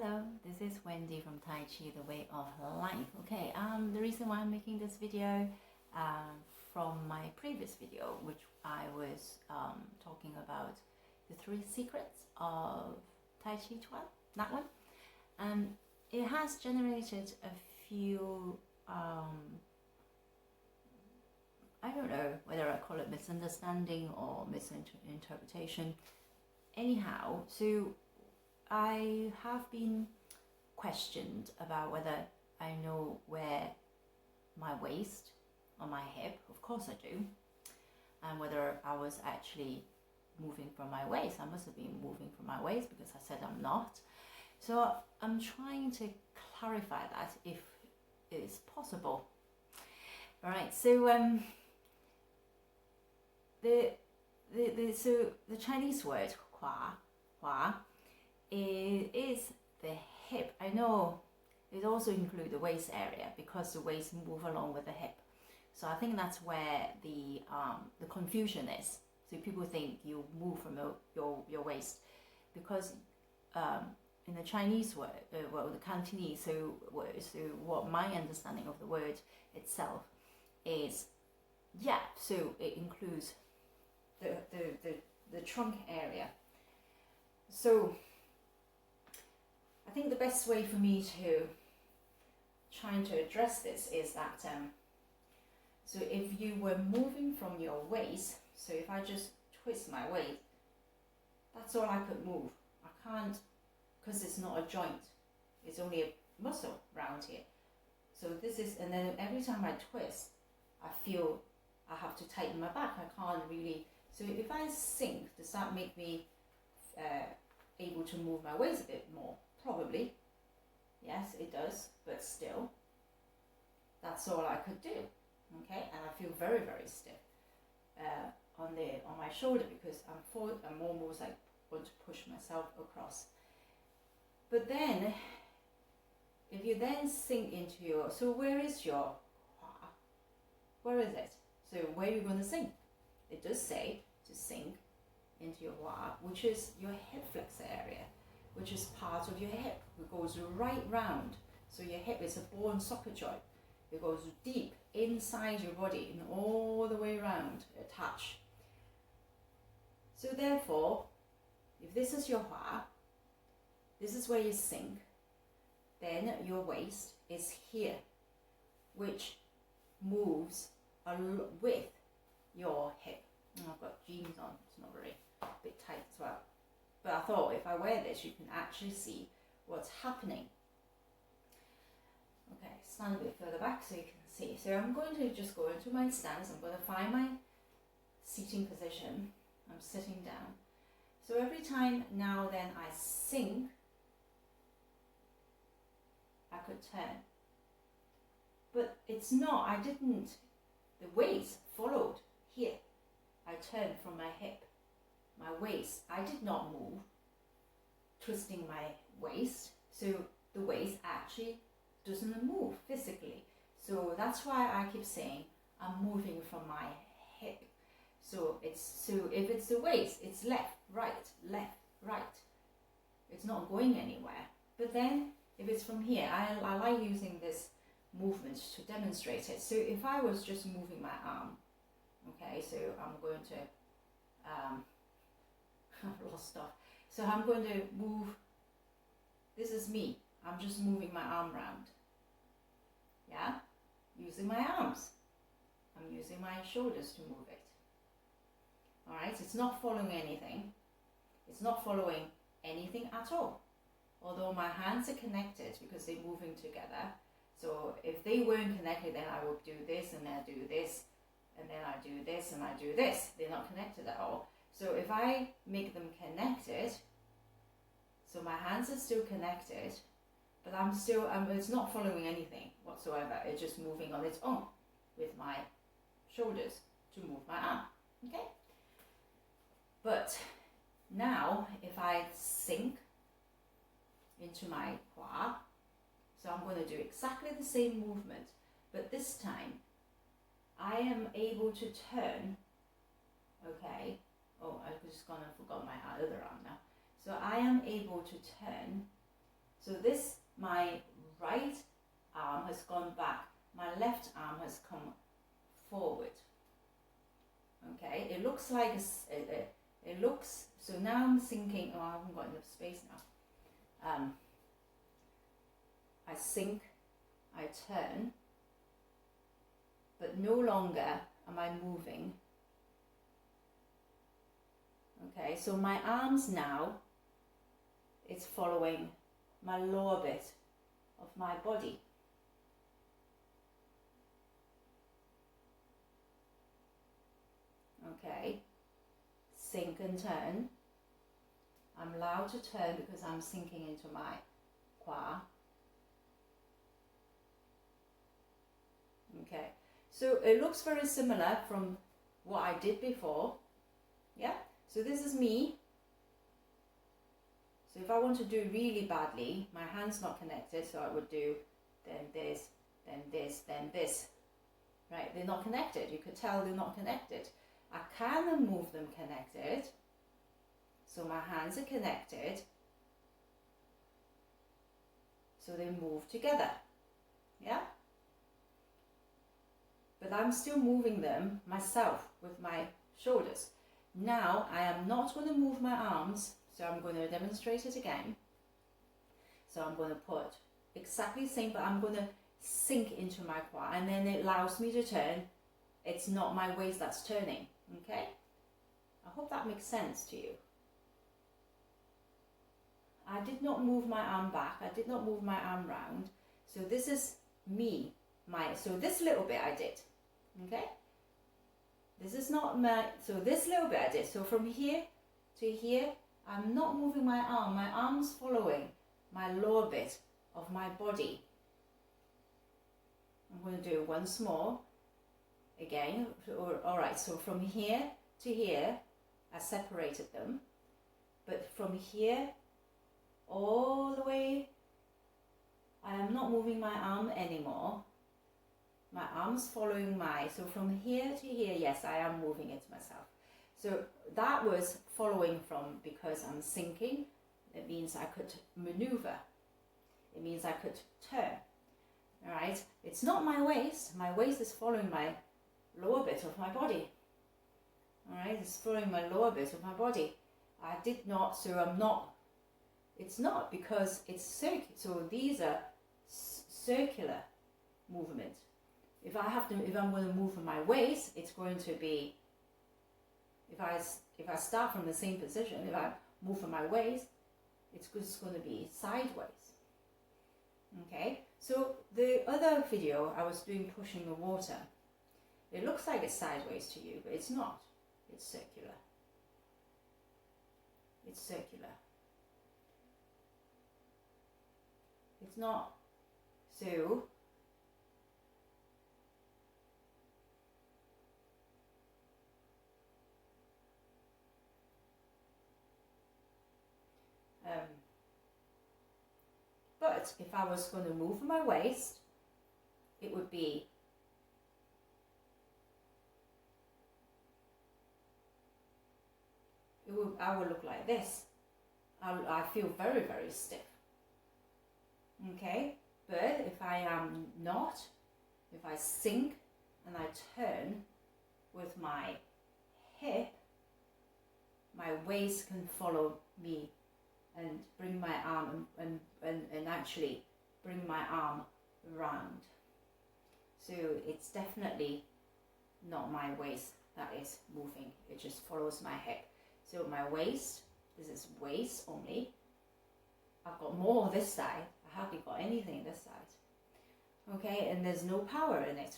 Hello, this is Wendy from Taichi, the way of life. Okay, the reason why I'm making this video from my previous video, which I was talking about the 3 secrets of Taichi Chuan, that one, it has generated a few, I don't know whether I call it misunderstanding or misinterpretation. Anyhow, so I have been questioned about whether I know where my waist or my hip, of course I do, and whether I was actually moving from my waist. I must have been moving from my waist because I said I'm not. So I'm trying to clarify that if it is possible. All right, so the Chinese word hua is the hip. I know it also includes the waist area because the waist move along with the hip. So I think that's where the confusion is. So people think you move from your waist because in the Chinese word, the Cantonese word, so what my understanding of the word itself is, so it includes the trunk area. So I think the best way for me to trying to address this is that so if you were moving from your waist, so if I just twist my waist, that's all I could move. I can't, because it's not a joint, it's only a muscle around here. So this is, and then every time I twist, I feel I have to tighten my back. I can't really, so if I sink, does that make me able to move my waist a bit more? Probably, yes, it does, but still, that's all I could do. Okay, and I feel very, very stiff on my shoulder because I'm almost like want to push myself across. But then, if you then sink into your, so where is your hua? Where is it? So where are you going to sink? It does say to sink into your hua, which is your hip flexor area, which is part of your hip. It goes right round. So your hip is a ball and socket joint. It goes deep inside your body and all the way around, attached. So therefore, if this is your hua, this is where you sink, then your waist is here, which moves with your hip. And I've got jeans on, it's not very bit tight as well. But I thought if I wear this, you can actually see what's happening. Okay, stand a bit further back so you can see. So I'm going to just go into my stance. I'm going to find my seating position. I'm sitting down. So every time now then I sink, I could turn. But it's not, I didn't, the waist followed here. I turned from my hip. My waist, I did not move, twisting my waist, so the waist actually doesn't move physically. So that's why I keep saying I'm moving from my hip. So if it's the waist, it's left, right. It's not going anywhere. But then if it's from here, I like using this movement to demonstrate it. So if I was just moving my arm, okay, so I'm going to I've lost stuff. So I'm going to move, this is me. I'm just moving my arm round. Yeah? Using my arms. I'm using my shoulders to move it. Alright, it's not following anything. It's not following anything at all. Although my hands are connected because they're moving together. So if they weren't connected, then I would do this and then I do this. And then I do this and I do this. They're not connected at all. So if I make them connected, so my hands are still connected, but I'm still, it's not following anything whatsoever. It's just moving on its own with my shoulders to move my arm, okay? But now, if I sink into my hua, so I'm going to do exactly the same movement, but this time, I am able to turn, okay? Oh, I just forgot my other arm now. So I am able to turn So this, my right arm has gone back, my left arm has come forward. Okay, it looks like it looks, so now I'm thinking, oh, I haven't got enough space now. I sink, I turn, but no longer am I moving. Okay, so my arms now, it's following my lower bit of my body. Okay, sink and turn. I'm allowed to turn because I'm sinking into my qua. Okay, so it looks very similar from what I did before. Yeah, so this is me. So if I want to do really badly, my hand's not connected, so I would do then this, then this, then this. Right, they're not connected. You could tell they're not connected. I can move them connected. So my hands are connected. So they move together. Yeah? But I'm still moving them myself with my shoulders. Now I am not going to move my arms, so I'm going to demonstrate it again. So I'm going to put exactly the same, but I'm going to sink into my quad, and then it allows me to turn. It's not my waist that's turning. Okay? I hope that makes sense to you. I did not move my arm back. I did not move my arm round. So this is me. So this little bit I did. Okay? This is not my, so this little bit I did. So from here to here, I'm not moving my arm. My arm's following my lower bit of my body. I'm going to do it once more. Again, alright, so from here to here, I separated them. But from here all the way, I am not moving my arm anymore. My arm's following so from here to here, yes, I am moving it myself. So that was following from, because I'm sinking, it means I could maneuver. It means I could turn. Alright, it's not my waist. My waist is following my lower bit of my body. Alright, it's following my lower bit of my body. I did not, so I'm not, it's not, because it's circular. So these are circular movements. If I'm going to move my waist, it's going to be, if I start from the same position, if I move from my waist, it's just going to be sideways. Okay, so the other video I was doing pushing the water. It looks like it's sideways to you, but it's not. It's circular. It's circular. It's not. So but if I was going to move my waist, it would be I would look like this. I feel very, very stiff. Okay, but if I am not, if I sink and I turn with my hip, my waist can follow me and bring my arm and actually bring my arm round. So it's definitely not my waist that is moving, it just follows my hip. So my waist, this is waist only. I've got more this side, I hardly got anything this side. Okay, and there's no power in it.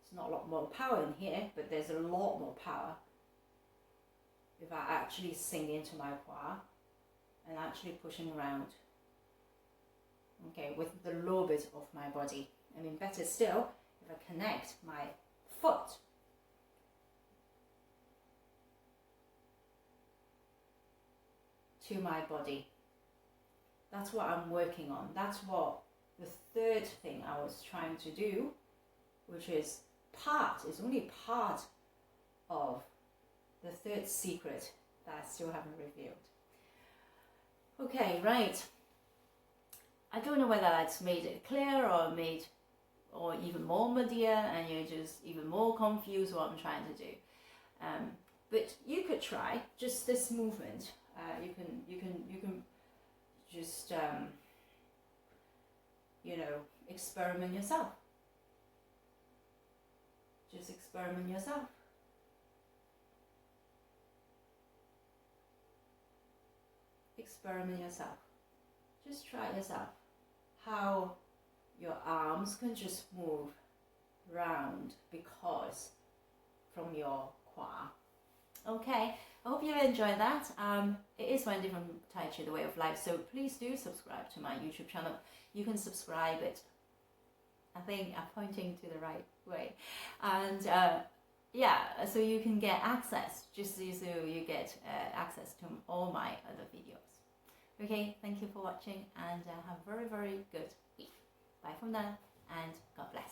There's not a lot more power in here, but there's a lot more power if I actually sink into my quad and actually pushing around. Okay, with the lower bit of my body. I mean, better still, if I connect my foot to my body. That's what I'm working on. That's what the third thing I was trying to do, which is only part of the third secret that I still haven't revealed. Okay, right. I don't know whether that's made it clear or made or even more muddier, and you're just even more confused what I'm trying to do. But you could try just this movement. You can just you know, experiment yourself. Just experiment yourself. Experiment yourself. Just try yourself how your arms can just move round because from your qua. Okay, I hope you enjoyed that. It is one different Tai Chi, the way of life, so please do subscribe to my YouTube channel. You can subscribe it, I think I'm pointing to the right way, and yeah, so you can get access, just so you get access to all my other videos. Okay, thank you for watching, and have a very, very good week. Bye from now, and God bless.